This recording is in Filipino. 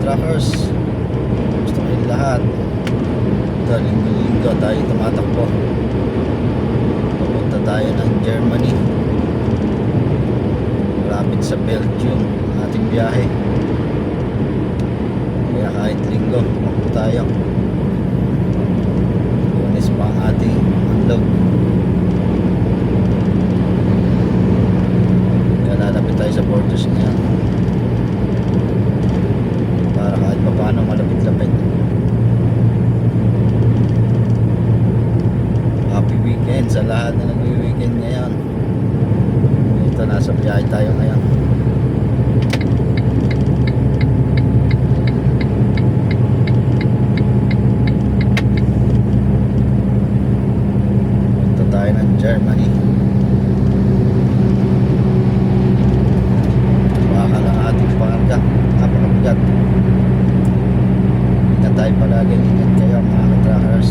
truckers. Gusto kayong lahat. Ito, linggo-linggo tayo tumatakbo. Pupunta tayo ng Germany. Malapit sa Belgium ang ating biyahe. Kaya kahit linggo, tumakbo tayo. Lunes pa ang ating unload. Kaya lalapit tayo sa borders ngayon. Para kahit pa paano malapit-lapit. Happy weekend sa lahat na nag-weekend ngayon. Ito, nasa biyahe tayo ngayon. Punta tayo ng Germany. Baka lang ating pangarga. Napakabigat. Ingat tayo palagi. Ingat kayo mga ka-trackers.